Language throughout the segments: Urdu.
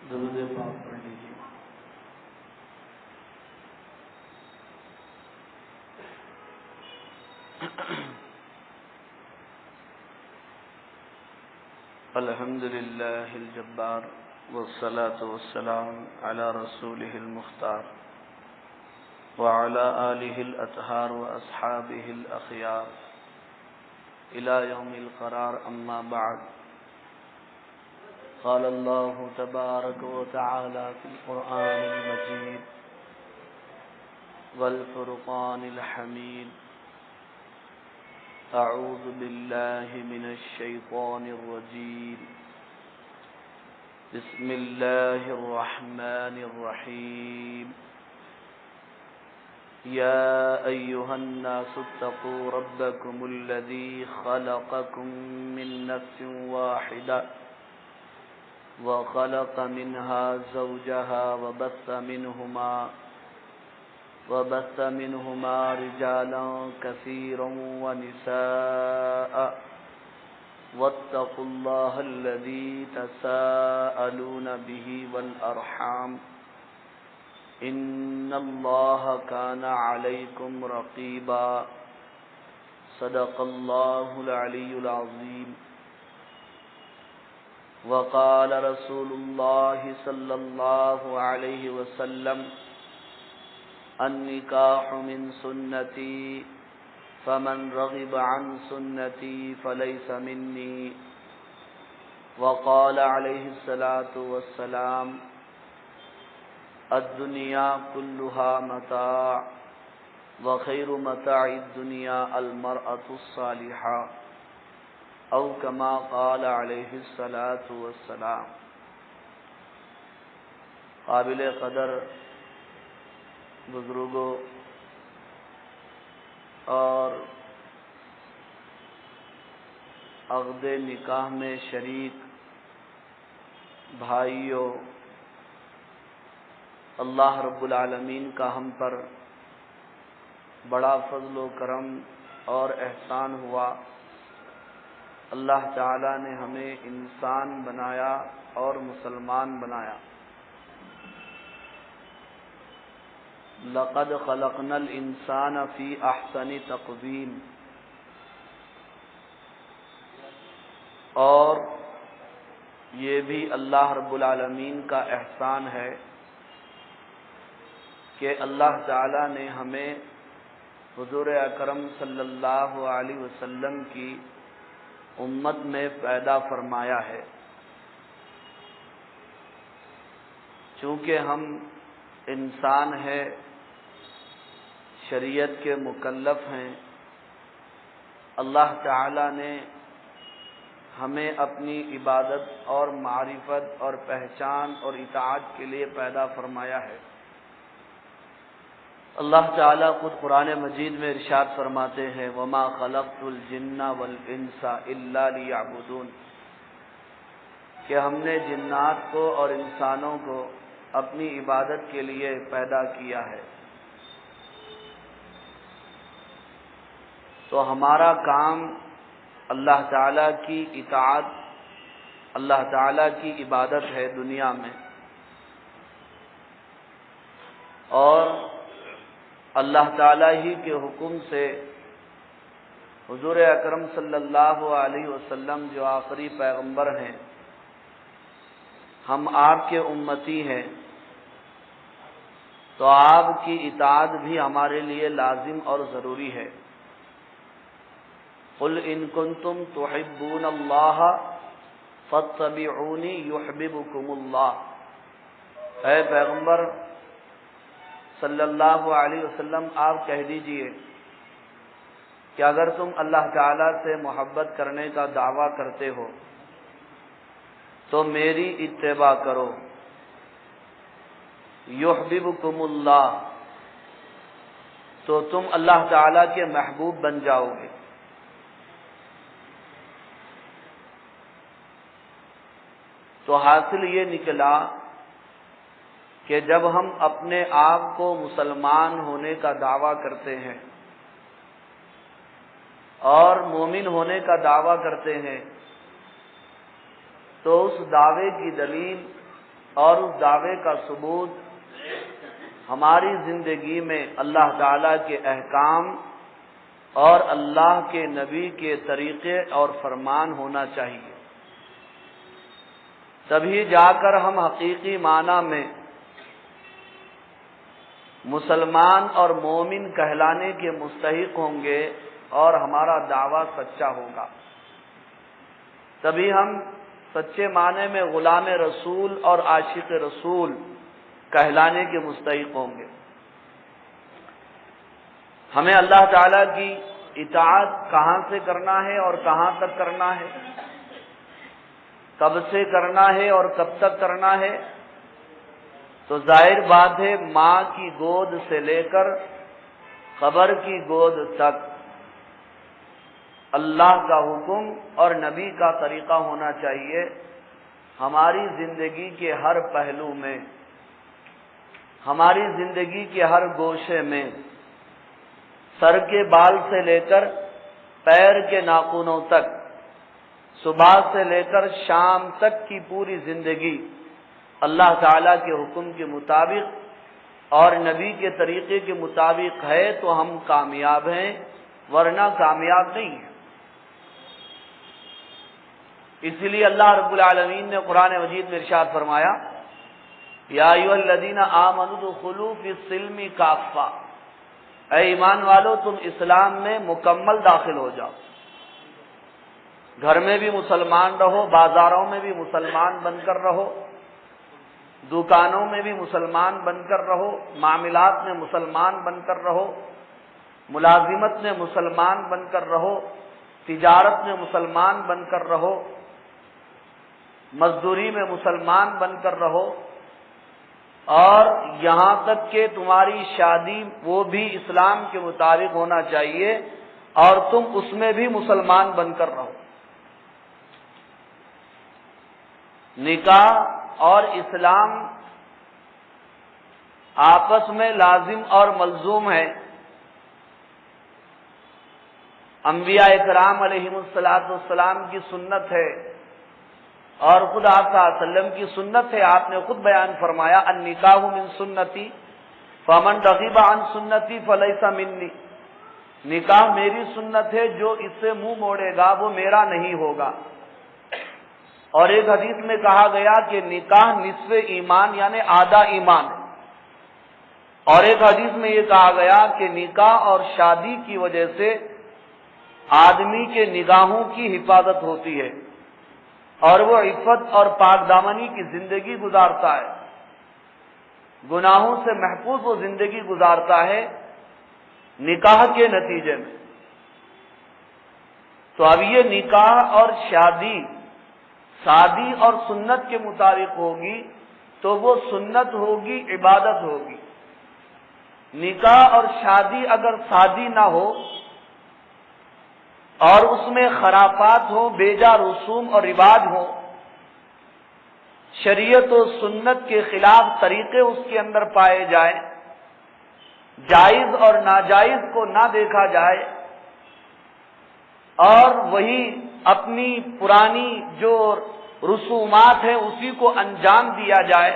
درود پاک پڑھ لیجیے۔ الحمد للہ الجبار والصلاة والسلام على رسوله المختار وعلى آله الأطهار وأصحابه الأخيار إلى يوم القرار، أما بعد، قال الله تبارك وتعالى في القرآن المجيد والفرقان الحميد: أعوذ بالله من الشيطان الرجيم، بسم الله الرحمن الرحيم، يا أيها الناس اتقوا ربكم الذي خلقكم من نفس واحدة وخلق منها زوجها وبث منهما رجالا كثيرا ونساء، واتقوا الله الذي تساءلون به والأرحام، إن الله كان عليكم رقيبا، صدق الله العلي العظيم۔ وقال رسول الله صلى الله عليه وسلم: النکاح من سنتی فمن رغب عن سنتی فلیس منی۔ وقال علیہ الصلاة والسلام: الدنیا كلها متاع وخیر متاع الدنیا المرأة الصالحة، او کما قال علیہ الصلاة والسلام۔ قابل قدر بزرگوں اور عقد نکاح میں شریک بھائیوں، اللہ رب العالمین کا ہم پر بڑا فضل و کرم اور احسان ہوا۔ اللہ تعالی نے ہمیں انسان بنایا اور مسلمان بنایا۔ لقد خلقنا الانسان فی احسن تقویم، اور یہ بھی اللہ رب العالمین کا احسان ہے کہ اللہ تعالی نے ہمیں حضور اکرم صلی اللہ علیہ وسلم کی امت میں پیدا فرمایا ہے۔ چونکہ ہم انسان ہیں، شریعت کے مکلف ہیں، اللہ تعالی نے ہمیں اپنی عبادت اور معرفت اور پہچان اور اطاعت کے لیے پیدا فرمایا ہے۔ اللہ تعالی خود قرآن مجید میں ارشاد فرماتے ہیں: وَمَا خَلَقْتُ الْجِنَّ وَالْإِنسَ إِلَّا لِيَعْبُدُونَ، کہ ہم نے جنات کو اور انسانوں کو اپنی عبادت کے لیے پیدا کیا ہے۔ تو ہمارا کام اللہ تعالیٰ کی اطاعت، اللہ تعالیٰ کی عبادت ہے دنیا میں، اور اللہ تعالیٰ ہی کے حکم سے حضور اکرم صلی اللہ علیہ وسلم جو آخری پیغمبر ہیں، ہم آپ کے امتی ہیں، تو آپ کی اطاعت بھی ہمارے لیے لازم اور ضروری ہے۔ قل ان کنتم تحبون اللہ فاتبعونی یحببکم اللہ، اے پیغمبر صلی اللہ علیہ وسلم آپ کہہ دیجئے کہ اگر تم اللہ تعالی سے محبت کرنے کا دعویٰ کرتے ہو تو میری اتباع کرو، یحببکم اللہ، تو تم اللہ تعالی کے محبوب بن جاؤ گے۔ تو حاصل یہ نکلا کہ جب ہم اپنے آپ کو مسلمان ہونے کا دعویٰ کرتے ہیں اور مومن ہونے کا دعویٰ کرتے ہیں، تو اس دعوے کی دلیل اور اس دعوے کا ثبوت ہماری زندگی میں اللہ تعالیٰ کے احکام اور اللہ کے نبی کے طریقے اور فرمان ہونا چاہیے، تبھی جا کر ہم حقیقی معنی میں مسلمان اور مومن کہلانے کے مستحق ہوں گے اور ہمارا دعویٰ سچا ہوگا، تبھی ہم سچے معنی میں غلام رسول اور عاشق رسول کہلانے کے مستحق ہوں گے۔ ہمیں اللہ تعالیٰ کی اطاعت کہاں سے کرنا ہے اور کہاں تک کرنا ہے، کب سے کرنا ہے اور کب تک کرنا ہے، تو ظاہر بات ہے ماں کی گود سے لے کر قبر کی گود تک اللہ کا حکم اور نبی کا طریقہ ہونا چاہیے ہماری زندگی کے ہر پہلو میں، ہماری زندگی کے ہر گوشے میں، سر کے بال سے لے کر پیر کے ناخنوں تک، صبح سے لے کر شام تک کی پوری زندگی اللہ تعالیٰ کے حکم کے مطابق اور نبی کے طریقے کے مطابق ہے تو ہم کامیاب ہیں، ورنہ کامیاب نہیں ہیں۔ اسی لیے اللہ رب العالمین نے قرآن مجید میں ارشاد فرمایا، یا ایھا الذین آمنوا ادخلوا فی السلم کافہ، اے ایمان والو تم اسلام میں مکمل داخل ہو جاؤ، گھر میں بھی مسلمان رہو، بازاروں میں بھی مسلمان بن کر رہو، دکانوں میں بھی مسلمان بن کر رہو، معاملات میں مسلمان بن کر رہو، ملازمت میں مسلمان بن کر رہو، تجارت میں مسلمان بن کر رہو، مزدوری میں مسلمان بن کر رہو، اور یہاں تک کہ تمہاری شادی وہ بھی اسلام کے مطابق ہونا چاہیے اور تم اس میں بھی مسلمان بن کر رہو۔ نکاح اور اسلام آپس میں لازم اور ملزوم ہے۔ انبیاء اکرام علیہم الصلوۃ کی سنت ہے اور خود آپ صلی اللہ علیہ وسلم کی سنت ہے، آپ نے خود بیان فرمایا النکاح من سنتی فمن رغب عن سنتی فلیس منی، نکاح میری سنت ہے، جو اس سے منہ موڑے گا وہ میرا نہیں ہوگا۔ اور ایک حدیث میں کہا گیا کہ نکاح نصف ایمان یعنی آدھا ایمان ہے، اور ایک حدیث میں یہ کہا گیا کہ نکاح اور شادی کی وجہ سے آدمی کے نگاہوں کی حفاظت ہوتی ہے اور وہ عفت اور پاک دامنی کی زندگی گزارتا ہے، گناہوں سے محفوظ وہ زندگی گزارتا ہے نکاح کے نتیجے میں۔ تو اب یہ نکاح اور شادی اور سنت کے مطابق ہوگی تو وہ سنت ہوگی، عبادت ہوگی۔ نکاح اور شادی اگر سادی نہ ہو اور اس میں خرافات ہوں، بیجا رسوم اور رواج ہوں، شریعت و سنت کے خلاف طریقے اس کے اندر پائے جائیں، جائز اور ناجائز کو نہ دیکھا جائے اور وہی اپنی پرانی جو رسومات ہیں اسی کو انجام دیا جائے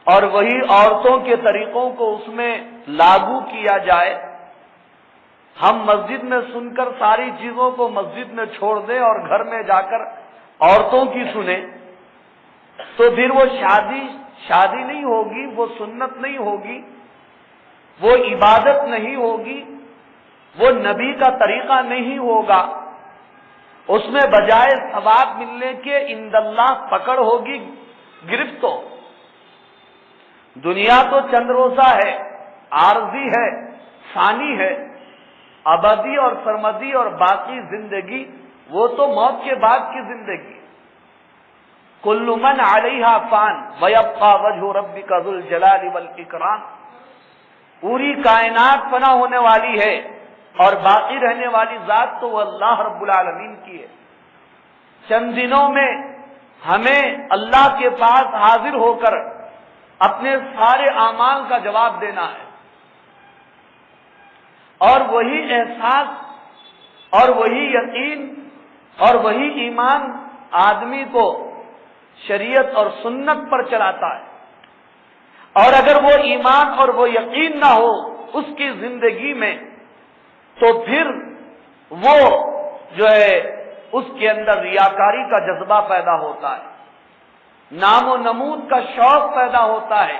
اور وہی عورتوں کے طریقوں کو اس میں لاگو کیا جائے، ہم مسجد میں سن کر ساری چیزوں کو مسجد میں چھوڑ دیں اور گھر میں جا کر عورتوں کی سنیں، تو پھر وہ شادی نہیں ہوگی، وہ سنت نہیں ہوگی، وہ عبادت نہیں ہوگی، وہ نبی کا طریقہ نہیں ہوگا، اس میں بجائے ثواب ملنے کے عند اللہ پکڑ ہوگی، گرفت ہو۔ دنیا تو چند روزہ ہے، عارضی ہے، فانی ہے، ابدی اور سرمدی اور باقی زندگی وہ تو موت کے بعد کی زندگی۔ کل من علیہا فان ویبقى وجہ ربک ذو الجلال والاکرام، پوری کائنات فنا ہونے والی ہے اور باقی رہنے والی ذات تو وہ اللہ رب العالمین کی ہے۔ چند دنوں میں ہمیں اللہ کے پاس حاضر ہو کر اپنے سارے اعمال کا جواب دینا ہے، اور وہی احساس اور وہی یقین اور وہی ایمان آدمی کو شریعت اور سنت پر چلاتا ہے، اور اگر وہ ایمان اور وہ یقین نہ ہو اس کی زندگی میں، تو پھر وہ جو ہے اس کے اندر ریاکاری کا جذبہ پیدا ہوتا ہے، نام و نمود کا شوق پیدا ہوتا ہے،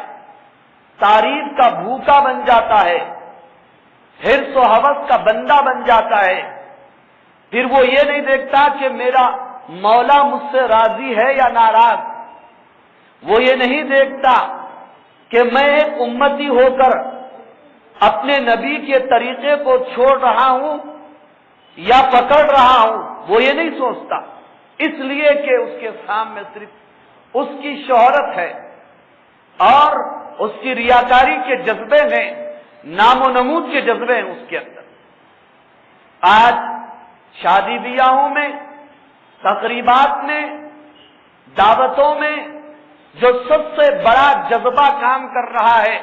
تعریف کا بھوکا بن جاتا ہے، حرص و ہوس کا بندہ بن جاتا ہے۔ پھر وہ یہ نہیں دیکھتا کہ میرا مولا مجھ سے راضی ہے یا ناراض، وہ یہ نہیں دیکھتا کہ میں ایک امتی ہو کر اپنے نبی کے طریقے کو چھوڑ رہا ہوں یا پکڑ رہا ہوں، وہ یہ نہیں سوچتا، اس لیے کہ اس کے سامنے صرف اس کی شہرت ہے اور اس کی ریاکاری کے جذبے ہیں، نام و نمود کے جذبے ہیں اس کے اندر۔ آج شادی بیاہوں میں، تقریبات میں، دعوتوں میں جو سب سے بڑا جذبہ کام کر رہا ہے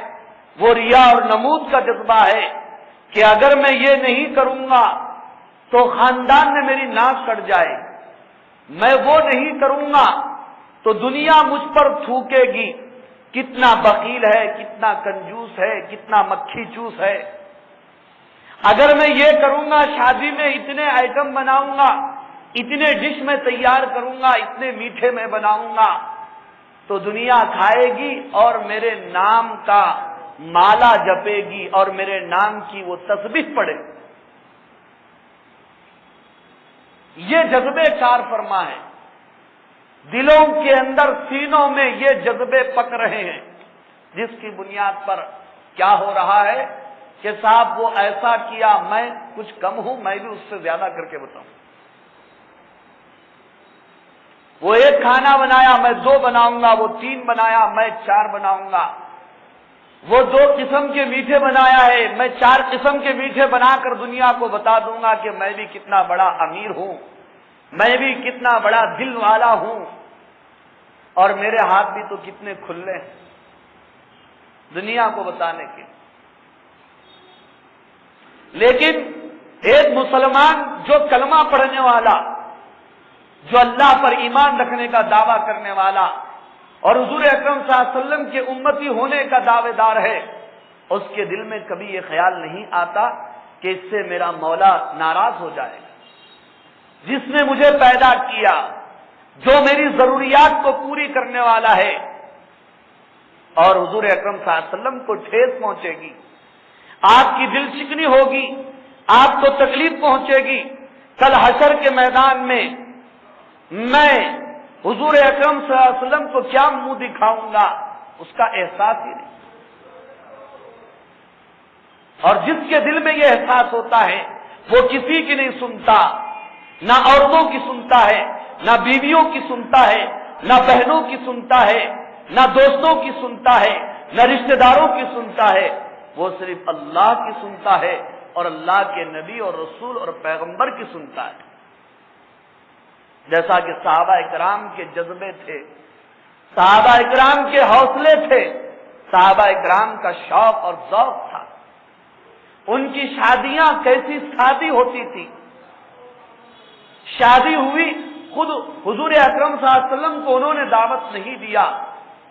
وہ ریا اور نمود کا جذبہ ہے کہ اگر میں یہ نہیں کروں گا تو خاندان میں میری ناک کٹ جائے، میں وہ نہیں کروں گا تو دنیا مجھ پر تھوکے گی، کتنا بخیل ہے، کتنا کنجوس ہے، کتنا مکھی چوس ہے، اگر میں یہ کروں گا شادی میں اتنے آئٹم بناؤں گا، اتنے ڈش میں تیار کروں گا، اتنے میٹھے میں بناؤں گا تو دنیا کھائے گی اور میرے نام کا مالا جپے گی اور میرے نام کی وہ تسبیح پڑے۔ یہ جذبے کار فرما ہے، دلوں کے اندر سینوں میں یہ جذبے پک رہے ہیں، جس کی بنیاد پر کیا ہو رہا ہے کہ صاحب وہ ایسا کیا، میں کچھ کم ہوں، میں بھی اس سے زیادہ کر کے بتاؤں۔ وہ ایک کھانا بنایا، میں 2 بناؤں گا، وہ 3 بنایا، میں 4 بناؤں گا، وہ 2 قسم کے میٹھے بنایا ہے، میں 4 قسم کے میٹھے بنا کر دنیا کو بتا دوں گا کہ میں بھی کتنا بڑا امیر ہوں، میں بھی کتنا بڑا دل والا ہوں، اور میرے ہاتھ بھی تو کتنے کھلے ہیں دنیا کو بتانے کے۔ لیکن ایک مسلمان جو کلمہ پڑھنے والا، جو اللہ پر ایمان رکھنے کا دعویٰ کرنے والا اور حضور اکرم صلی اللہ علیہ وسلم کے امتی ہونے کا دعوے دار ہے، اس کے دل میں کبھی یہ خیال نہیں آتا کہ اس سے میرا مولا ناراض ہو جائے گا، جس نے مجھے پیدا کیا، جو میری ضروریات کو پوری کرنے والا ہے، اور حضور اکرم صلی اللہ علیہ وسلم کو ٹھیس پہنچے گی، آپ کی دل چکنی ہوگی، آپ کو تکلیف پہنچے گی۔ کل حشر کے میدان میں میں حضور اکرم صلی اللہ علیہ وسلم کو کیا منہ دکھاؤں گا، اس کا احساس ہی نہیں۔ اور جس کے دل میں یہ احساس ہوتا ہے وہ کسی کی نہیں سنتا، نہ عورتوں کی سنتا ہے، نہ بیویوں کی سنتا ہے، نہ بہنوں کی سنتا ہے، نہ دوستوں کی سنتا ہے، نہ رشتہ داروں کی سنتا ہے، وہ صرف اللہ کی سنتا ہے اور اللہ کے نبی اور رسول اور پیغمبر کی سنتا ہے۔ جیسا کہ صحابہ اکرام کے جذبے تھے، صحابہ اکرام کے حوصلے تھے، صحابہ اکرام کا شوق اور ذوق تھا، ان کی شادیاں کیسی شادی ہوتی تھی۔ شادی ہوئی، خود حضور اکرم صلی اللہ علیہ وسلم کو انہوں نے دعوت نہیں دیا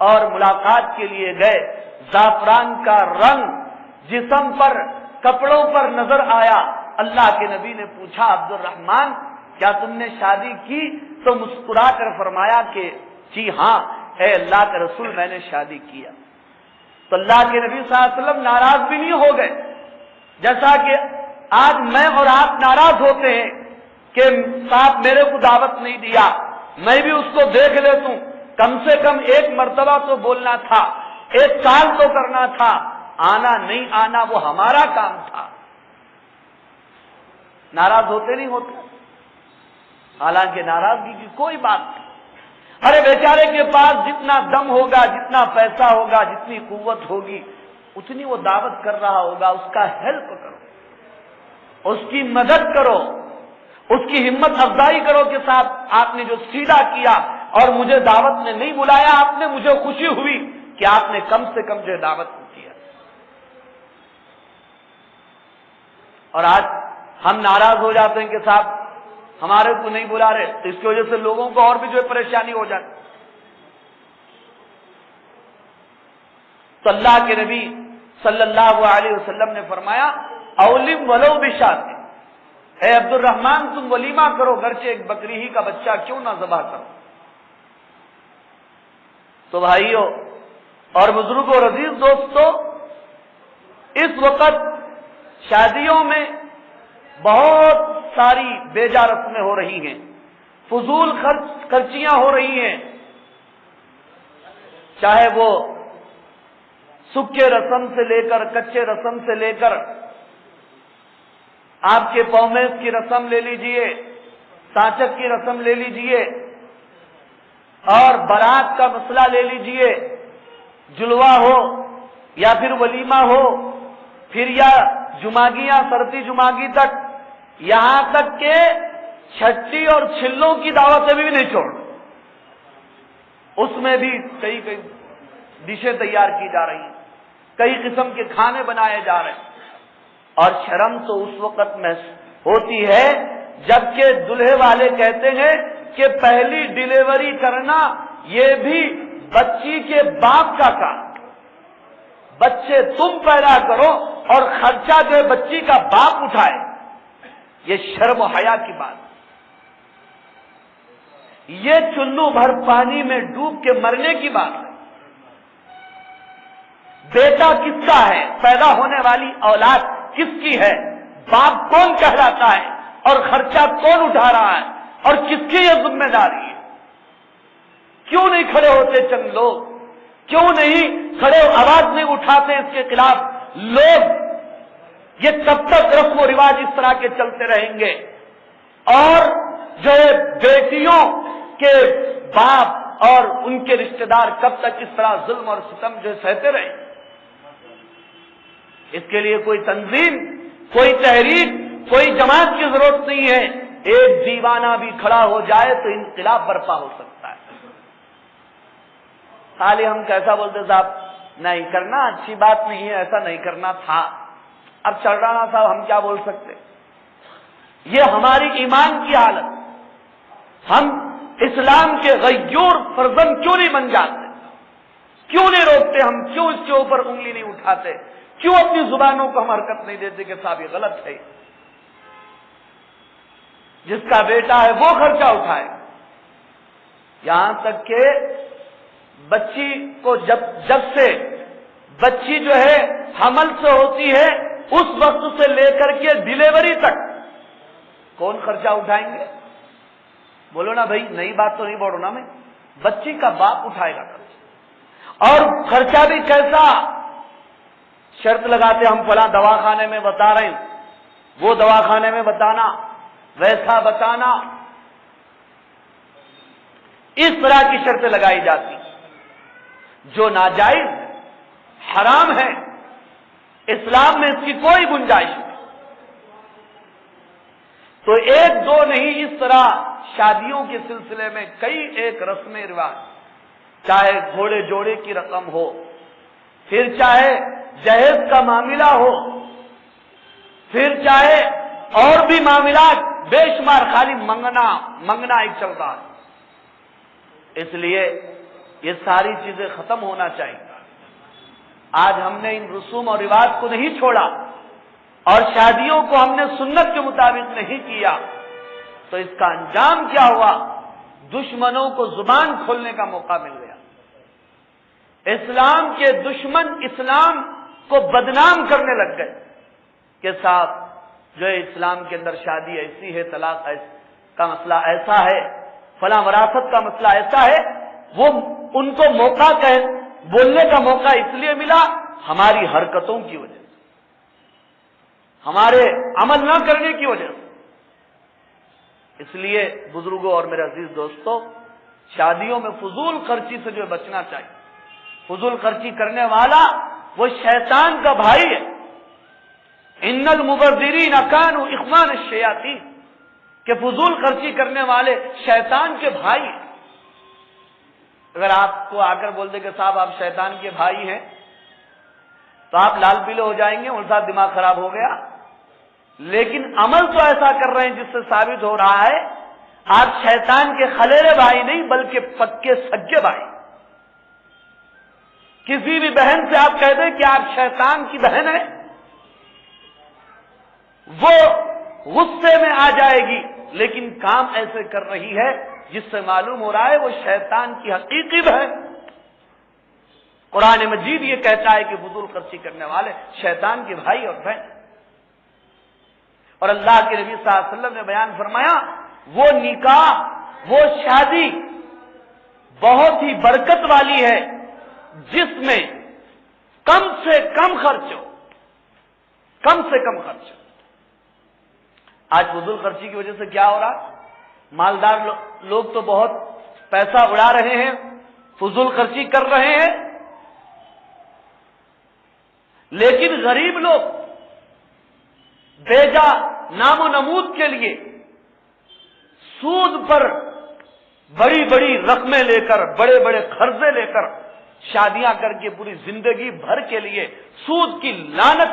اور ملاقات کے لیے گئے، زعفران کا رنگ جسم پر، کپڑوں پر نظر آیا، اللہ کے نبی نے پوچھا عبد الرحمن کیا تم نے شادی کی؟ تو مسکرا کر فرمایا کہ جی ہاں اے اللہ کے رسول میں نے شادی کیا۔ تو اللہ کے نبی صلی اللہ علیہ وسلم ناراض بھی نہیں ہو گئے، جیسا کہ آج میں اور آپ ناراض ہوتے ہیں کہ صاحب میرے کو دعوت نہیں دیا، میں بھی اس کو دیکھ لیتا ہوں، کم سے کم 1 مرتبہ تو بولنا تھا، 1 سال تو کرنا تھا، آنا نہیں آنا وہ ہمارا کام تھا۔ ناراض ہوتے نہیں ہوتے؟ حالانکہ ناراضگی کی کوئی بات نہیں۔ ارے بیچارے کے پاس جتنا دم ہوگا، جتنا پیسہ ہوگا، جتنی قوت ہوگی، اتنی وہ دعوت کر رہا ہوگا، اس کا ہیلپ کرو، اس کی مدد کرو، اس کی ہمت افزائی کرو کہ صاحب آپ نے جو سیدھا کیا اور مجھے دعوت میں نہیں بلایا، آپ نے مجھے خوشی ہوئی کہ آپ نے کم سے کم جو دعوت کیا۔ اور آج ہم ناراض ہو جاتے ہیں کہ صاحب ہمارے کو نہیں بلا رہے، تو اس کی وجہ سے لوگوں کو اور بھی جو پریشانی ہو جاتی۔ تو اللہ کے نبی صلی اللہ علیہ وسلم نے فرمایا اولم ولو بشات، اے عبد الرحمن تم ولیمہ کرو، گرچہ ایک بکری ہی کا بچہ کیوں نہ ذبح کرو۔ تو بھائیو اور بزرگوں اور عزیز دوستو، اس وقت شادیوں میں بہت ساری بیجا رسمیں ہو رہی ہیں، فضول خرچیاں ہو رہی ہیں، چاہے وہ سکے رسم سے لے کر کچے رسم سے لے کر آپ کے پومیز کی رسم لے لیجئے، سانچک کی رسم لے لیجئے، اور بارات کا مسئلہ لے لیجئے، جلوہ ہو یا پھر ولیمہ ہو، پھر یا جماگیاں سرتی جماگی تک، یہاں تک کہ چھٹی اور چھلوں کی دعوتیں بھی نہیں چھوڑ، اس میں بھی کئی ڈشیں تیار کی جا رہی ہیں، کئی قسم کے کھانے بنائے جا رہے ہیں، اور شرم تو اس وقت میں ہوتی ہے جبکہ دلہے والے کہتے ہیں کہ پہلی ڈیلیوری کرنا یہ بھی بچی کے باپ کا کام، بچے تم پیدا کرو اور خرچہ جو ہے بچی کا باپ اٹھائے، یہ شرم و حیا کی بات، یہ چلو بھر پانی میں ڈوب کے مرنے کی بات ہے۔ بیٹا کس کا ہے، پیدا ہونے والی اولاد کس کی ہے، باپ کون کہلاتا ہے، اور خرچہ کون اٹھا رہا ہے، اور کس کی یہ ذمہ داری ہے؟ کیوں نہیں کھڑے ہوتے چند لوگ، کیوں نہیں کھڑے آواز نہیں اٹھاتے اس کے خلاف لوگ؟ یہ کب تک رسم و رواج اس طرح کے چلتے رہیں گے؟ اور جو بیٹیوں کے باپ اور ان کے رشتہ دار کب تک اس طرح ظلم اور ستم جو سہتے رہیں؟ اس کے لیے کوئی تنظیم، کوئی تحریک، کوئی جماعت کی ضرورت نہیں ہے، ایک دیوانہ بھی کھڑا ہو جائے تو انقلاب برپا ہو سکتا ہے۔ خالی ہم کیسا بولتے صاحب نہیں کرنا اچھی بات نہیں ہے، ایسا نہیں کرنا تھا، اب چل رہا صاحب ہم کیا بول سکتے؟ یہ ہماری ایمان کی حالت، ہم اسلام کے غیور فرزند کیوں نہیں بن جاتے؟ کیوں نہیں روکتے ہم؟ کیوں اس کے اوپر انگلی نہیں اٹھاتے؟ کیوں اپنی زبانوں کو ہم حرکت نہیں دیتے کہ صاحب یہ غلط ہے؟ جس کا بیٹا ہے وہ خرچہ اٹھائے، یہاں تک کہ بچی کو جب سے بچی جو ہے حمل سے ہوتی ہے اس وقت سے لے کر کے ڈیلیوری تک کون خرچہ اٹھائیں گے؟ بولو نا بھائی، نئی بات تو نہیں بولو نا میں، بچی کا باپ اٹھائے گا خرچہ، اور خرچہ بھی کیسا؟ شرط لگاتے ہم فلاں دواخانے میں بتا رہے ہیں، وہ دواخانے میں بتانا، ویسا بتانا، اس طرح کی شرطیں لگائی جاتی جو ناجائز حرام ہے، اسلام میں اس کی کوئی گنجائش نہیں۔ تو ایک دو نہیں، اس طرح شادیوں کے سلسلے میں کئی ایک رسم رواج، چاہے گھوڑے جوڑے کی رقم ہو، پھر چاہے جہیز کا معاملہ ہو، پھر چاہے اور بھی معاملات بے شمار، خالی منگنا ایک چل رہا ہے۔ اس لیے یہ ساری چیزیں ختم ہونا چاہیے۔ آج ہم نے ان رسوم اور رواج کو نہیں چھوڑا اور شادیوں کو ہم نے سنت کے مطابق نہیں کیا تو اس کا انجام کیا ہوا؟ دشمنوں کو زبان کھولنے کا موقع مل گیا۔ اسلام کے دشمن اسلام کو بدنام کرنے لگ گئے کہ صاحب جو ہے اسلام کے اندر شادی ایسی ہے، طلاق کا مسئلہ ایسا ہے، فلاں وراثت کا مسئلہ ایسا ہے۔ وہ ان کو موقع بولنے کا موقع اس لیے ملا ہماری حرکتوں کی وجہ سے، ہمارے عمل نہ کرنے کی وجہ سے۔ اس لیے بزرگوں اور میرے عزیز دوستوں، شادیوں میں فضول خرچی سے جو بچنا چاہیے۔ فضول خرچی کرنے والا وہ شیطان کا بھائی ہے۔ ان المبذرین کانوا اخوان الشیاطین، کہ فضول خرچی کرنے والے شیطان کے بھائی ہیں۔ اگر آپ کو آ کر بول دے کہ صاحب آپ شیطان کے بھائی ہیں تو آپ لال پیلے ہو جائیں گے، ان کا دماغ خراب ہو گیا، لیکن عمل تو ایسا کر رہے ہیں جس سے ثابت ہو رہا ہے آپ شیطان کے خلیرے بھائی نہیں بلکہ پکے سگے بھائی۔ کسی بھی بہن سے آپ کہہ دیں کہ آپ شیطان کی بہن ہیں، وہ غصے میں آ جائے گی، لیکن کام ایسے کر رہی ہے جس سے معلوم ہو رہا ہے وہ شیطان کی حقیقی بہن۔ قرآن مجید یہ کہتا ہے کہ فضول خرچی کرنے والے شیطان کے بھائی اور بہن۔ اور اللہ کے نبی صلی اللہ علیہ وسلم نے بیان فرمایا وہ نکاح، وہ شادی بہت ہی برکت والی ہے جس میں کم سے کم خرچ ہو، کم سے کم خرچ ہو۔ آج فضول خرچی کی وجہ سے کیا ہو رہا؟ مالدار لوگ تو بہت پیسہ اڑا رہے ہیں، فضول خرچی کر رہے ہیں، لیکن غریب لوگ بیجا نام و نمود کے لیے سود پر بڑی بڑی رقمیں لے کر، بڑے بڑے قرضے لے کر شادیاں کر کے پوری زندگی بھر کے لیے سود کی لعنت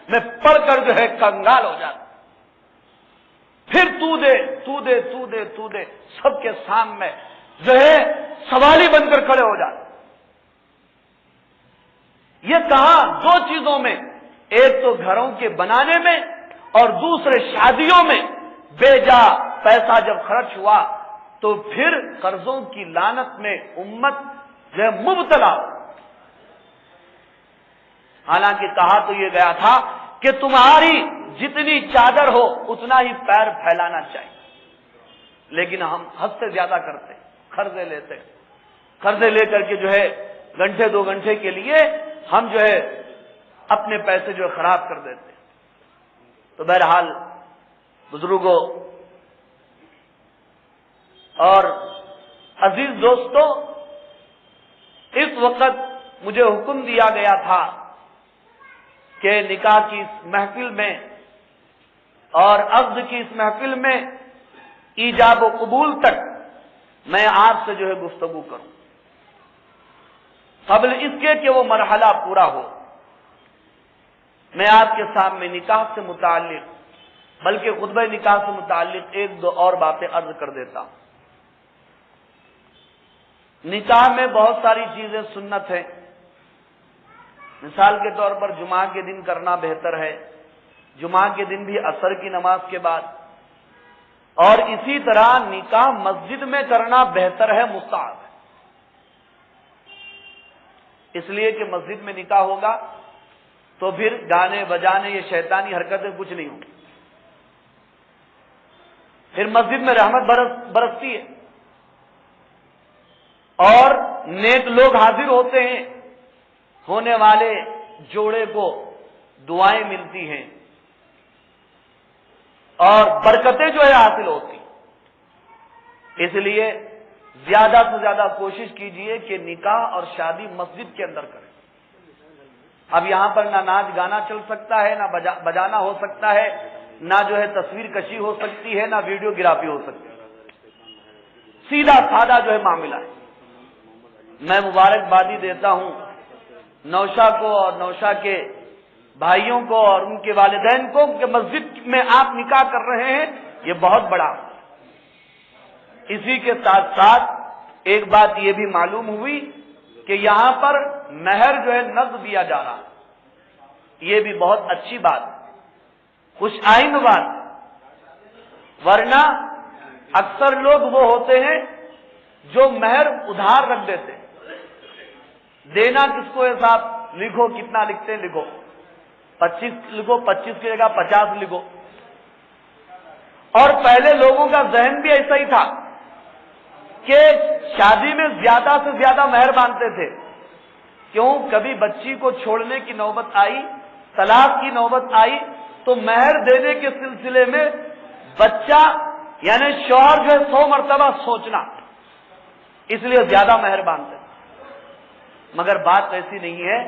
میں پڑ کر جو ہے کنگال ہو جاتا، پھر تو دے سب کے سامنے جو ہے سوالی بن کر کھڑے ہو جاتے۔ یہ کہاں؟ دو چیزوں میں، ایک تو گھروں کے بنانے میں اور دوسرے شادیوں میں بے جا پیسہ جب خرچ ہوا تو پھر قرضوں کی لعنت میں امت جو ہے مبتلا۔ حالانکہ کہا تو یہ گیا تھا کہ تمہاری جتنی چادر ہو اتنا ہی پیر پھیلانا چاہیے، لیکن ہم حد سے زیادہ کرتے، قرضے لیتے، قرضے لے کر کے جو ہے گھنٹے 2 گھنٹے کے لیے ہم جو ہے اپنے پیسے جو ہے خراب کر دیتے۔ تو بہرحال بزرگوں اور عزیز دوستوں، اس وقت مجھے حکم دیا گیا تھا کہ نکاح کی اس محفل میں اور عقد کی اس محفل میں ایجاب و قبول تک میں آپ سے جو ہے گفتگو کروں، قبل اس کے کہ وہ مرحلہ پورا ہو۔ میں آپ کے سامنے نکاح سے متعلق، بلکہ خطبہ نکاح سے متعلق 1-2 اور باتیں عرض کر دیتا ہوں۔ نکاح میں بہت ساری چیزیں سنت ہیں، مثال کے طور پر جمعہ کے دن کرنا بہتر ہے، جمعہ کے دن بھی عصر کی نماز کے بعد، اور اسی طرح نکاح مسجد میں کرنا بہتر ہے، مستحب ہے، اس لیے کہ مسجد میں نکاح ہوگا تو پھر گانے بجانے یہ شیطانی حرکتیں کچھ نہیں ہوں، پھر مسجد میں رحمت برستی ہے اور نیک لوگ حاضر ہوتے ہیں، ہونے والے جوڑے کو دعائیں ملتی ہیں اور برکتیں جو ہے حاصل ہوتی۔ اس لیے زیادہ سے زیادہ کوشش کیجئے کہ نکاح اور شادی مسجد کے اندر کریں۔ اب یہاں پر نہ ناچ گانا چل سکتا ہے، نہ بجانا ہو سکتا ہے، نہ جو ہے تصویر کشی ہو سکتی ہے، نہ ویڈیو گرافی ہو سکتی ہے، سیدھا سادہ جو ہے معاملہ ہے۔ میں مبارکبادی دیتا ہوں نوشا کو اور نوشا کے بھائیوں کو اور ان کے والدین کو کہ مسجد میں آپ نکاح کر رہے ہیں، یہ بہت بڑا۔ اسی کے ساتھ ساتھ ایک بات یہ بھی معلوم ہوئی کہ یہاں پر مہر جو ہے نقد دیا جا رہا، یہ بھی بہت اچھی بات، خوش آئند بات، ورنہ اکثر لوگ وہ ہوتے ہیں جو مہر ادھار رکھ دیتے ہیں، دینا کس کو ہے صاحب، لکھو کتنا لکھتے ہیں لکھو، 25 لکھو، 25 کی جگہ 50 لکھو۔ اور پہلے لوگوں کا ذہن بھی ایسا ہی تھا کہ شادی میں زیادہ سے زیادہ مہر مانگتے تھے، کیوں؟ کبھی بچی کو چھوڑنے کی نوبت آئی، طلاق کی نوبت آئی تو مہر دینے کے سلسلے میں بچہ یعنی شوہر جو ہے 100 مرتبہ سوچنا، اس لیے زیادہ مہر مانگتے، مگر بات ایسی نہیں ہے،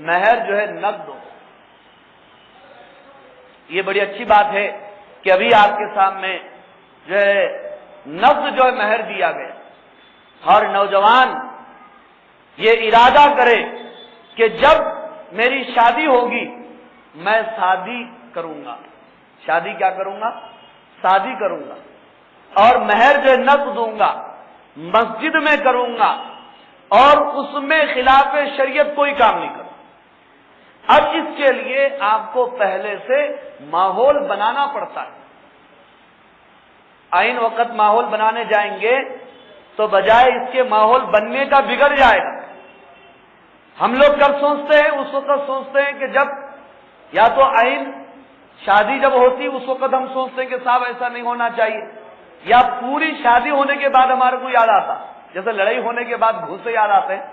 مہر جو ہے نقد ہو۔ یہ بڑی اچھی بات ہے کہ ابھی آپ کے سامنے جو ہے نقد جو ہے مہر دیا گیا، اور نوجوان یہ ارادہ کرے کہ جب میری شادی ہوگی میں شادی کروں گا، شادی کیا کروں گا؟ شادی کروں گا، اور مہر جو ہے نقد دوں گا، مسجد میں کروں گا، اور اس میں خلاف شریعت کوئی کام نہیں کرنا۔ اب اس کے لیے آپ کو پہلے سے ماحول بنانا پڑتا ہے۔ آئین وقت ماحول بنانے جائیں گے تو بجائے اس کے ماحول بننے کا بگڑ جائے گا۔ ہم لوگ کب سوچتے ہیں؟ اس وقت سوچتے ہیں کہ جب یا تو آئین شادی جب ہوتی اس وقت ہم سوچتے ہیں کہ صاحب ایسا نہیں ہونا چاہیے، یا پوری شادی ہونے کے بعد ہمارے کو یاد آتا، جیسے لڑائی ہونے کے بعد گھوسے یاد آتے ہیں،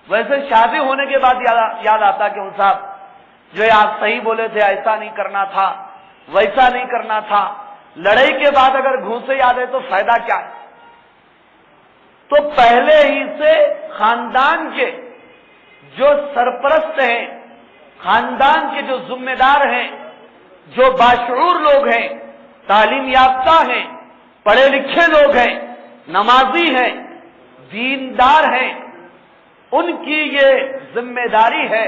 ویسے شادی ہونے کے بعد یاد آتا کہ صاحب جو ہے آپ صحیح بولے تھے، ایسا نہیں کرنا تھا، ویسا نہیں کرنا تھا۔ لڑائی کے بعد اگر گھوسے یاد ہے تو فائدہ کیا ہے؟ تو پہلے ہی سے خاندان کے جو سرپرست ہیں، خاندان کے جو ذمہ دار ہیں، جو باشعور لوگ ہیں، تعلیم یافتہ ہیں، پڑھے لکھے لوگ ہیں، نمازی ہیں، دیندار ہیں، ان کی یہ ذمہ داری ہے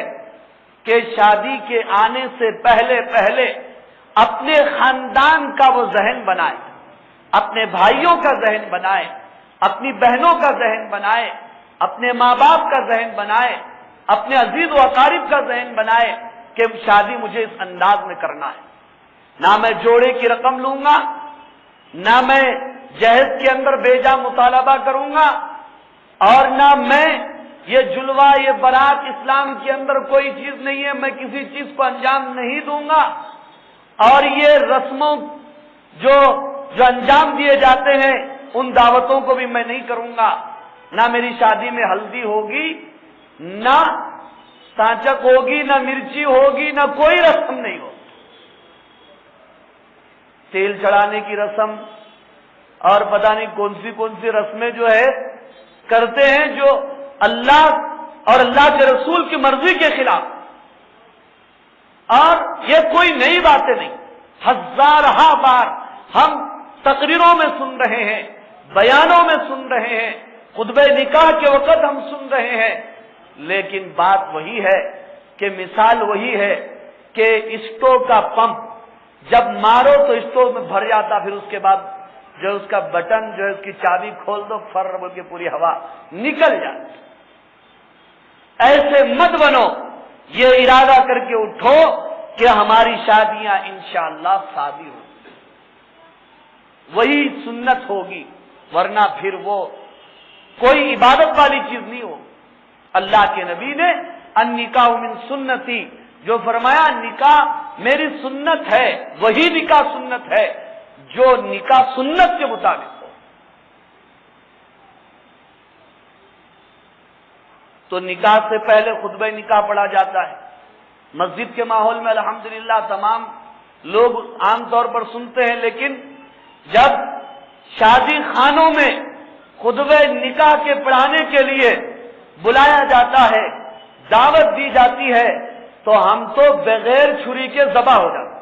کہ شادی کے آنے سے پہلے اپنے خاندان کا وہ ذہن بنائے، اپنے بھائیوں کا ذہن بنائے، اپنی بہنوں کا ذہن بنائے، اپنے ماں باپ کا ذہن بنائے، اپنے عزیز و اقارب کا ذہن بنائے کہ شادی مجھے اس انداز میں کرنا ہے۔ نہ میں جوڑے کی رقم لوں گا، نہ میں جہیز کے اندر بیجا مطالبہ کروں گا، اور نہ میں یہ جلوہ، یہ برات اسلام کے اندر کوئی چیز نہیں ہے، میں کسی چیز کو انجام نہیں دوں گا، اور یہ رسموں جو انجام دیے جاتے ہیں ان دعوتوں کو بھی میں نہیں کروں گا۔ نہ میری شادی میں ہلدی ہوگی، نہ سانچک ہوگی، نہ مرچی ہوگی، نہ کوئی رسم نہیں ہوگی۔ تیل چڑھانے کی رسم اور پتہ نہیں کون سی رسمیں جو ہے کرتے ہیں، جو اللہ اور اللہ کے رسول کی مرضی کے خلاف، اور یہ کوئی نئی باتیں نہیں، ہزارہ بار ہم تقریروں میں سن رہے ہیں، بیانوں میں سن رہے ہیں، خطبہ نکاح کے وقت ہم سن رہے ہیں، لیکن بات وہی ہے کہ مثال وہی ہے کہ اسٹو کا پمپ جب مارو تو اسٹو میں بھر جاتا، پھر اس کے بعد جو اس کا بٹن جو ہے اس کی چابی کھول دو، فر بول کے پوری ہوا نکل جاتی۔ ایسے مت بنو، یہ ارادہ کر کے اٹھو کہ ہماری شادیاں انشاءاللہ شادی ہوں، وہی سنت ہوگی، ورنہ پھر وہ کوئی عبادت والی چیز نہیں ہو۔ اللہ کے نبی نے النکاح من سنتی جو فرمایا نکاح میری سنت ہے، وہی نکاح سنت ہے جو نکاح سنت کے مطابق ہو۔ تو نکاح سے پہلے خطبہ نکاح پڑھا جاتا ہے۔ مسجد کے ماحول میں الحمدللہ تمام لوگ عام طور پر سنتے ہیں، لیکن جب شادی خانوں میں خطبہ نکاح کے پڑھانے کے لیے بلایا جاتا ہے، دعوت دی جاتی ہے، تو ہم تو بغیر چھری کے ذبح ہو جاتے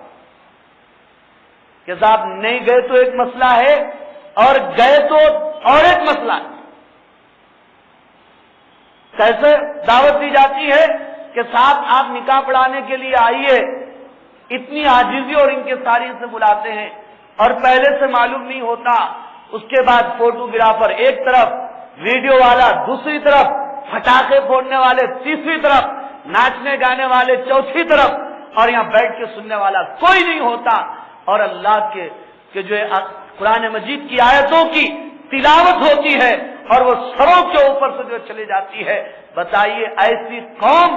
کہ صاحب نہیں گئے تو ایک مسئلہ ہے، اور گئے تو اور ایک مسئلہ ہے۔ کیسے دعوت دی جاتی ہے کہ صاحب آپ نکاح پڑھانے کے لیے آئیے، اتنی عاجزی اور انکساری سے بلاتے ہیں، اور پہلے سے معلوم نہیں ہوتا، اس کے بعد فوٹوگرافر ایک طرف، ویڈیو والا دوسری طرف، پٹاخے پھوڑنے والے تیسری طرف، ناچنے گانے والے چوتھی طرف، اور یہاں بیٹھ کے سننے والا کوئی نہیں ہوتا، اور اللہ کے جو قرآن مجید کی آیتوں کی تلاوت ہوتی ہے اور وہ سروں کے اوپر سے جو چلی جاتی ہے۔ بتائیے ایسی قوم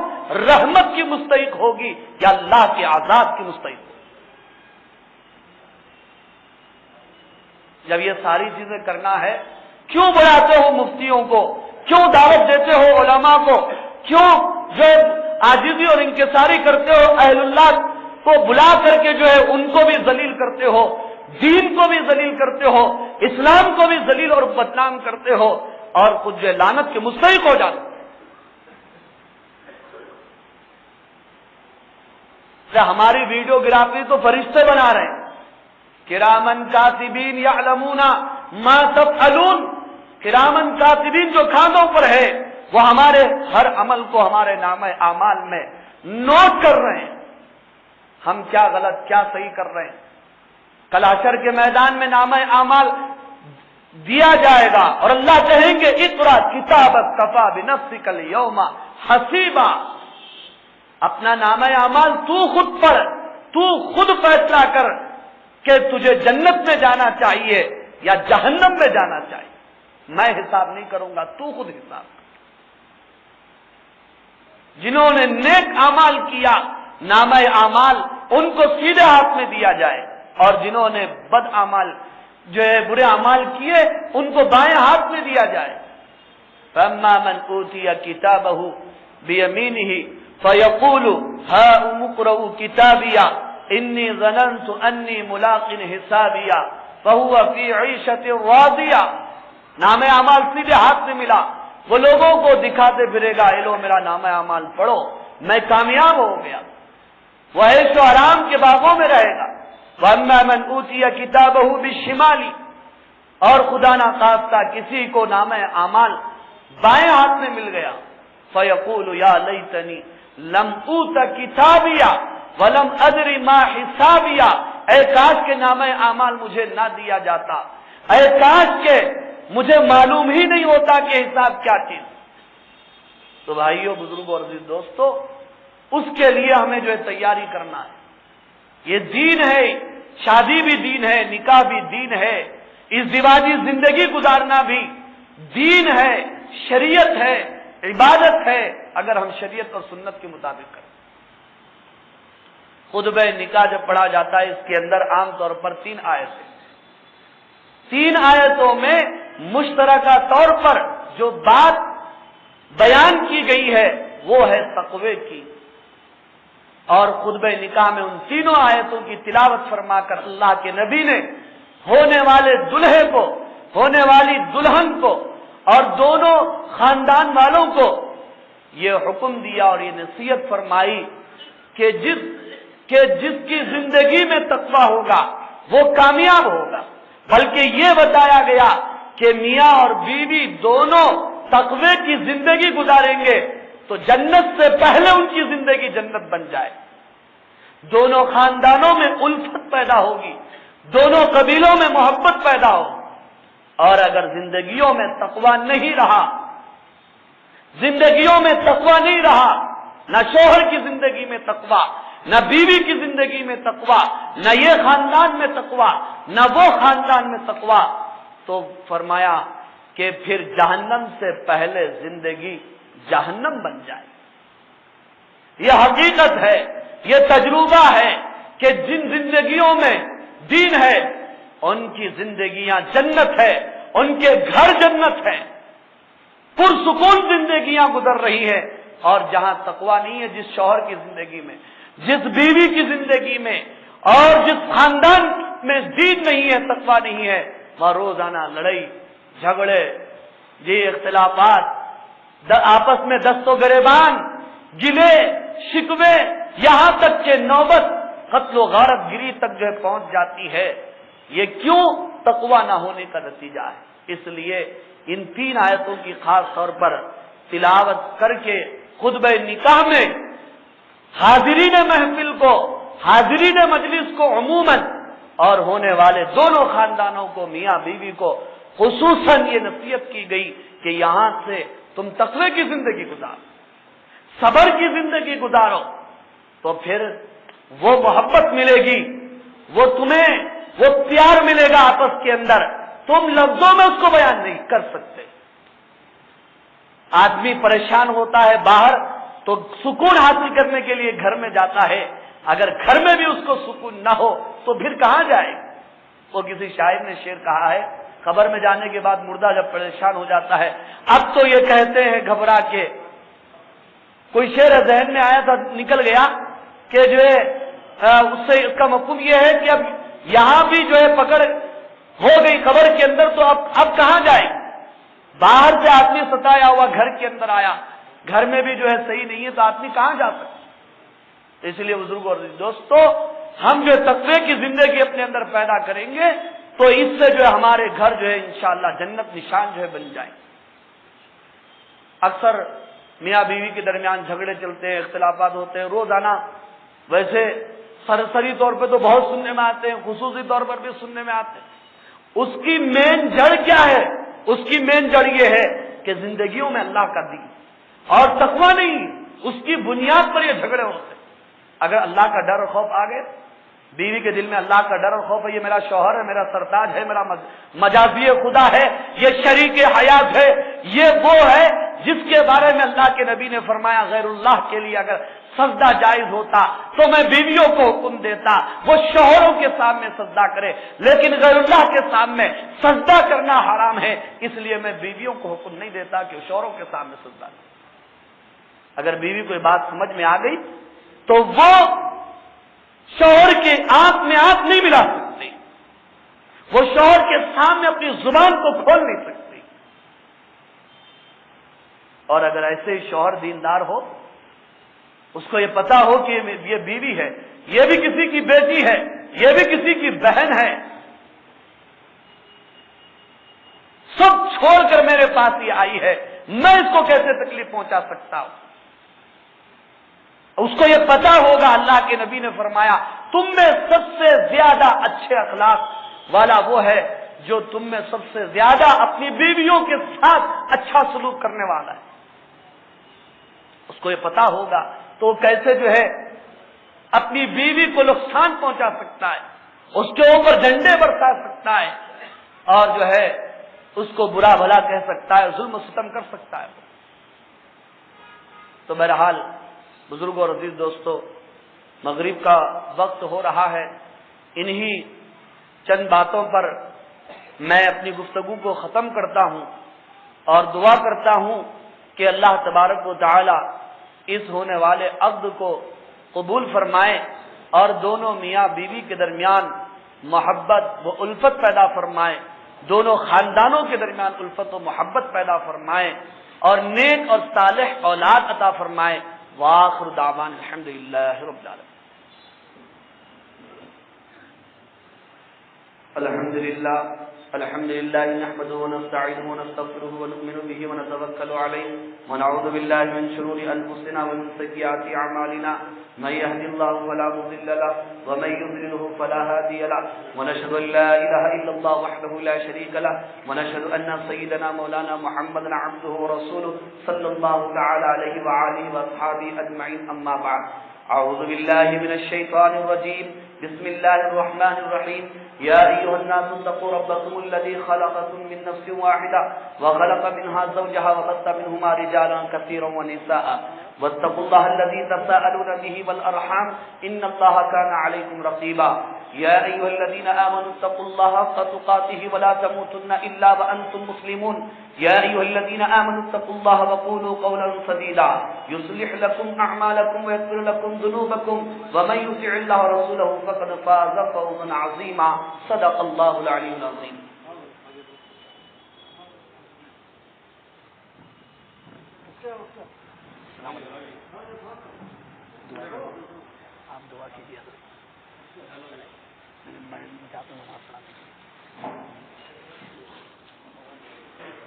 رحمت کی مستحق ہوگی یا اللہ کے عذاب کی مستحق ہوگی؟ جب یہ ساری چیزیں کرنا ہے، کیوں بلاتے ہو مفتیوں کو، کیوں دعوت دیتے ہو علماء کو، کیوں جو عاجزی اور انکساری کرتے ہو اہل اللہ کو بلا کر کے جو ہے ان کو بھی ذلیل کرتے ہو، دین کو بھی ذلیل کرتے ہو، اسلام کو بھی ذلیل اور بدنام کرتے ہو، اور خود جو لعنت کے مستحق ہو جاتے؟ ہماری ویڈیوگرافی تو فرشتے بنا رہے ہیں، کرامن کاتبین یعلمون ما تفعلون، کرامن کاتبین جو کاندھوں پر ہے وہ ہمارے ہر عمل کو ہمارے نامہ اعمال میں نوٹ کر رہے ہیں، ہم کیا غلط کیا صحیح کر رہے ہیں۔ کل حشر کے میدان میں نامہ اعمال دیا جائے گا اور اللہ کہیں گے اقرا کتابک کفا بنفسک الیوم حسیبا، اپنا نامہ اعمال تو خود پڑھ، تو خود فیصلہ کر کہ تجھے جنت میں جانا چاہیے یا جہنم میں جانا چاہیے، میں حساب نہیں کروں گا، تو خود حساب کر۔ جنہوں نے نیک اعمال کیا نامہ اعمال ان کو سیدھے ہاتھ میں دیا جائے، اور جنہوں نے بد اعمال جو ہے برے اعمال کیے ان کو بائیں ہاتھ میں دیا جائے۔ فَأَمَّا مَنْ أُوتِيَ كِتَابَهُ بِيَمِينِهِ فَيَقُولُ هَاؤُمُ اقْرَءُوا كِتَابِيَهْ إِنِّي ظَنَنْتُ أَنِّي مُلَاقٍ حِسَابِيَهْ فَهُوَ فِي عِيشَةٍ رَاضِيَةٍ، نامہ اعمال سیدھے ہاتھ میں ملا، وہ لوگوں کو دکھاتے پھرے گا، اے لو میرا نامہ اعمال پڑھو، میں کامیاب ہو گیا، وہ عیش و آرام کے باغوں میں رہے گا۔ وَأَمَّا مَنْ أُوتِيَ كِتَابَهُ بِالشِّمَالِ، اور خدا نہ خواستہ کسی کو نامہ اعمال بائیں ہاتھ میں مل گیا، فَيَقُولُ يَا لَيْتَنِي لَمْ أُوتَ كِتَابِيَهْ وَلَمْ أَدْرِ مَا حِسَابِيَهْ، اے کاش کے نامہ اعمال مجھے نہ دیا جاتا، اے کاش کے مجھے معلوم ہی نہیں ہوتا کہ حساب کیا چیز۔ تو بھائیوں، بزرگوں اور عزیز دوستو، اس کے لیے ہمیں جو ہے تیاری کرنا ہے۔ یہ دین ہے، شادی بھی دین ہے، نکاح بھی دین ہے، ازدواجی زندگی گزارنا بھی دین ہے، شریعت ہے، عبادت ہے، اگر ہم شریعت اور سنت کے مطابق کریں۔ خطبہ نکاح جب پڑھا جاتا ہے اس کے اندر عام طور پر 3 آیتیں، 3 آیتوں میں مشترکہ طور پر جو بات بیان کی گئی ہے وہ ہے تقوی کی، اور خطبہ نکاح میں ان 3 آیتوں کی تلاوت فرما کر اللہ کے نبی نے ہونے والے دلہے کو، ہونے والی دلہن کو اور دونوں خاندان والوں کو یہ حکم دیا اور یہ نصیحت فرمائی کہ جس کی زندگی میں تقوی ہوگا وہ کامیاب ہوگا، بلکہ یہ بتایا گیا کہ میاں اور بیوی دونوں تقوی کی زندگی گزاریں گے تو جنت سے پہلے ان کی زندگی جنت بن جائے، دونوں خاندانوں میں الفت پیدا ہوگی، دونوں قبیلوں میں محبت پیدا ہوگی۔ اور اگر زندگیوں میں تقوی نہیں رہا، زندگیوں میں تقوی نہیں رہا، نہ شوہر کی زندگی میں تقوی، نہ بیوی کی زندگی میں تقوی، نہ یہ خاندان میں تقوی، نہ وہ خاندان میں تقوی، تو فرمایا کہ پھر جہنم سے پہلے زندگی جہنم بن جائے۔ یہ حقیقت ہے، یہ تجربہ ہے کہ جن زندگیوں میں دین ہے ان کی زندگیاں جنت ہے، ان کے گھر جنت ہے، پرسکون زندگیاں گزر رہی ہیں، اور جہاں تقوی نہیں ہے، جس شوہر کی زندگی میں، جس بیوی کی زندگی میں، اور جس خاندان میں دین نہیں ہے، تقوی نہیں ہے، وہاں روزانہ لڑائی جھگڑے، اختلافات، آپس میں دست و گریبان، گلے شکوے، یہاں تک کہ نوبت قتل و غارت گری تک جو ہے پہنچ جاتی ہے۔ یہ کیوں؟ تقوی نہ ہونے کا نتیجہ ہے۔ اس لیے ان 3 آیتوں کی خاص طور پر تلاوت کر کے خطبہ نکاح میں حاضرین محفل کو، حاضرین مجلس کو عموماً اور ہونے والے دونوں خاندانوں کو، میاں بیوی کو خصوصاً یہ نصیحت کی گئی کہ یہاں سے تم تقوی کی زندگی گزارو، صبر کی زندگی گزارو، تو پھر وہ محبت ملے گی، وہ تمہیں وہ پیار ملے گا آپس کے اندر، تم لفظوں میں اس کو بیان نہیں کر سکتے۔ آدمی پریشان ہوتا ہے باہر تو سکون حاصل کرنے کے لیے گھر میں جاتا ہے، اگر گھر میں بھی اس کو سکون نہ ہو تو پھر کہاں جائے؟ وہ کسی شاعر نے شعر کہا ہے، قبر میں جانے کے بعد مردہ جب پریشان ہو جاتا ہے، اب تو یہ کہتے ہیں گھبرا کے، کوئی شعر ذہن میں آیا تھا نکل گیا کہ جو ہے اس سے اس کا مفہوم یہ ہے کہ اب یہاں بھی جو ہے پکڑ ہو گئی قبر کے اندر، تو اب کہاں جائے؟ باہر سے آدمی ستایا ہوا گھر کے اندر آیا، گھر میں بھی جو ہے صحیح نہیں ہے تو آدمی کہاں جا سکتا؟ اس لیے بزرگوں اور دوستو، ہم جو تقوی کی زندگی اپنے اندر پیدا کریں گے تو اس سے جو ہے ہمارے گھر جو ہے انشاءاللہ جنت نشان جو ہے بن جائیں۔ اکثر میاں بیوی کے درمیان جھگڑے چلتے ہیں، اختلافات ہوتے ہیں روزانہ، ویسے سرسری طور پہ تو بہت سننے میں آتے ہیں، خصوصی طور پر بھی سننے میں آتے ہیں، اس کی مین جڑ کیا ہے؟ اس کی مین جڑ یہ ہے کہ زندگیوں میں اللہ کا دین اور تقوی نہیں، اس کی بنیاد پر یہ جھگڑے ہوتے ہیں۔ اگر اللہ کا ڈر اور خوف آ گئے، بیوی کے دل میں اللہ کا ڈر اور خوف ہے، یہ میرا شوہر ہے، میرا سرتاج ہے، میرا مجازی خدا ہے، یہ شریک حیات ہے، یہ وہ ہے جس کے بارے میں اللہ کے نبی نے فرمایا غیر اللہ کے لیے اگر سجدہ جائز ہوتا تو میں بیویوں کو حکم دیتا وہ شوہروں کے سامنے سجدہ کرے، لیکن غیر اللہ کے سامنے سجدہ کرنا حرام ہے، اس لیے میں بیویوں کو حکم نہیں دیتا کہ شوہروں کے سامنے سجدہ کرے۔ اگر بیوی کو یہ بات سمجھ میں آ گئی تو وہ شوہر کے آنکھ میں آنکھ نہیں ملا سکتی، وہ شوہر کے سامنے اپنی زبان کو کھول نہیں سکتی۔ اور اگر ایسے ہی شوہر دیندار ہو، اس کو یہ پتا ہو کہ یہ بیوی ہے، یہ بھی کسی کی بیٹی ہے، یہ بھی کسی کی بہن ہے، سب چھوڑ کر میرے پاس یہ آئی ہے، میں اس کو کیسے تکلیف پہنچا سکتا ہوں؟ اس کو یہ پتا ہوگا اللہ کے نبی نے فرمایا تم میں سب سے زیادہ اچھے اخلاق والا وہ ہے جو تم میں سب سے زیادہ اپنی بیویوں کے ساتھ اچھا سلوک کرنے والا ہے۔ اس کو یہ پتا ہوگا تو کیسے جو ہے اپنی بیوی کو نقصان پہنچا سکتا ہے، اس کے اوپر جھنڈے برسا سکتا ہے اور جو ہے اس کو برا بھلا کہہ سکتا ہے، ظلم و ستم کر سکتا ہے۔ تو بہرحال بزرگوں اور عزیز دوستو، مغرب کا وقت ہو رہا ہے، انہی چند باتوں پر میں اپنی گفتگو کو ختم کرتا ہوں اور دعا کرتا ہوں کہ اللہ تبارک و تعالی اس ہونے والے عقد کو قبول فرمائے اور دونوں میاں بیوی کے درمیان محبت و الفت پیدا فرمائے، دونوں خاندانوں کے درمیان الفت و محبت پیدا فرمائے اور نیک اور صالح اولاد عطا فرمائے۔ وآخر دعوان الحمدللہ رب العالمین۔ الحمد لله نحمده ونستعينه ونستغفره ونؤمن به ونتوكل عليه ونعوذ بالله من شرور أنفسنا ومن سيئات أعمالنا من يهد الله فلا مضل له ومن يضلل فلا هادي له ونشهد أن لا إله إلا الله وحده لا شريك له ونشهد أن سيدنا مولانا محمدا عبده ورسوله صلى الله تعالى عليه وآله وأصحابه أجمعين أما بعد أعوذ بالله من الشيطان الرجيم بسم الله الرحمن الرحيم يا أيها الناس اتقوا ربكم الذي خلقكم من نفس واحدة وخلق منها زوجها وبث منهما رجالا كثيرا ونساء واتقوا الله الذي تساءلون به والأرحام إن الله كان عليكم رقيبا يا أيها الذين آمنوا اتقوا الله حق تقاته ولا تموتن إلا وأنتم مسلمون يا أيها الذين آمنوا اتقوا الله وقولوا قولا سديدا يصلح لكم أعمالكم ويغفر لكم ذنوبكم ومن يطع الله ورسوله فقد فاز فوزا عظيما صدق الله العلي العظيم۔ آپ دعا کیجیے،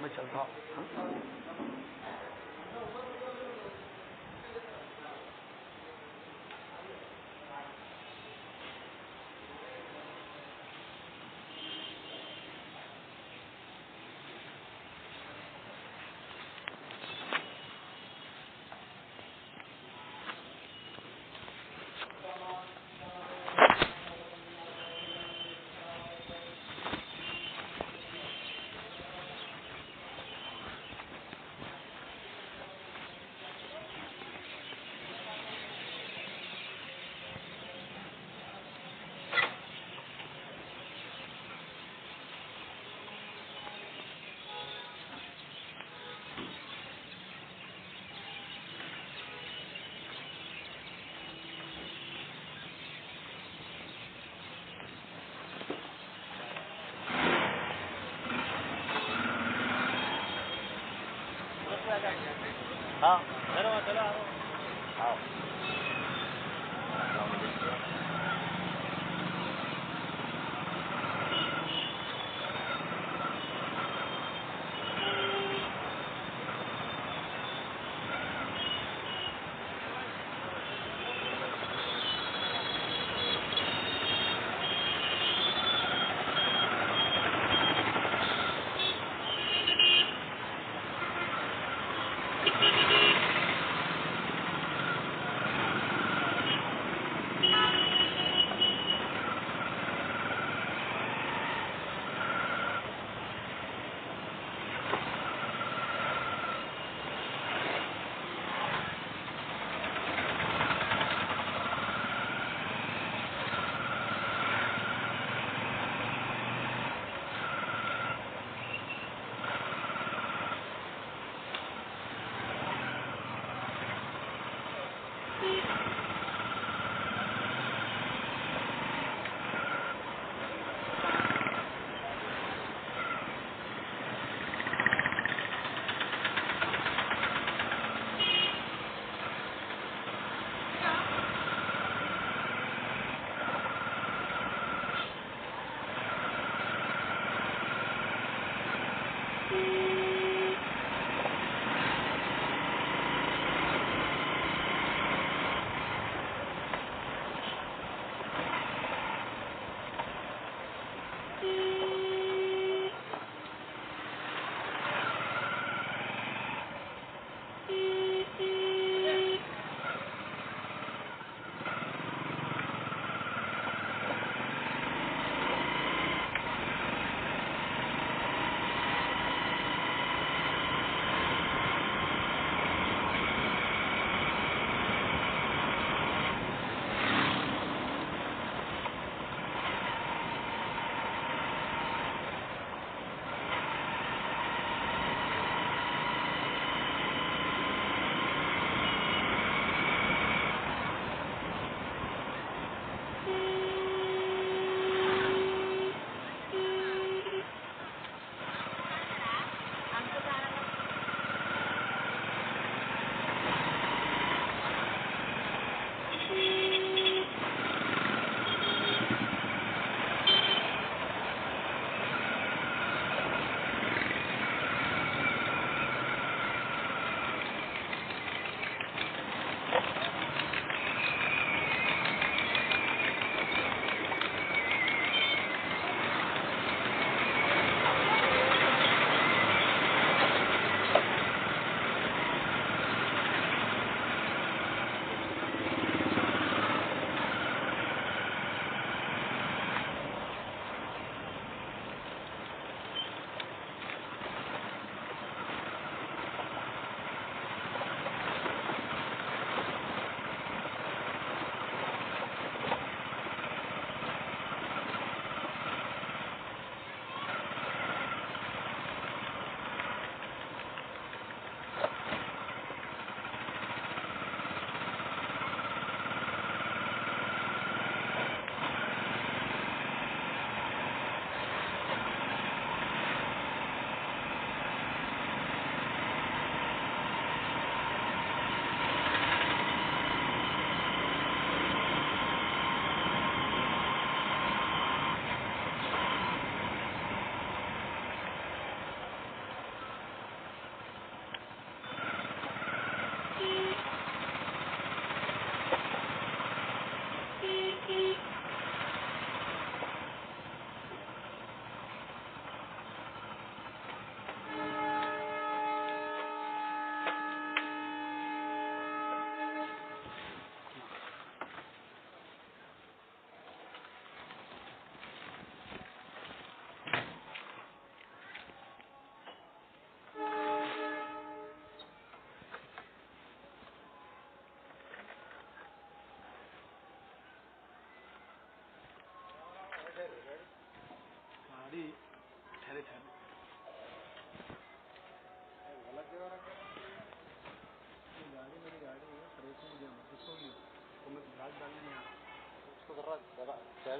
میں چلتا ہوں۔ ہاں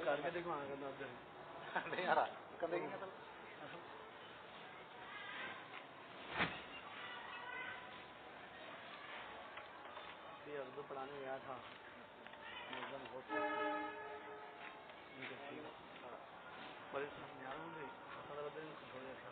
کر کے دیکھو نہیں آ رہا کر دیکھیں گے اردو پڑھانے گیا تھا بڑے سمجھا ہوں گے چھوڑ جاتا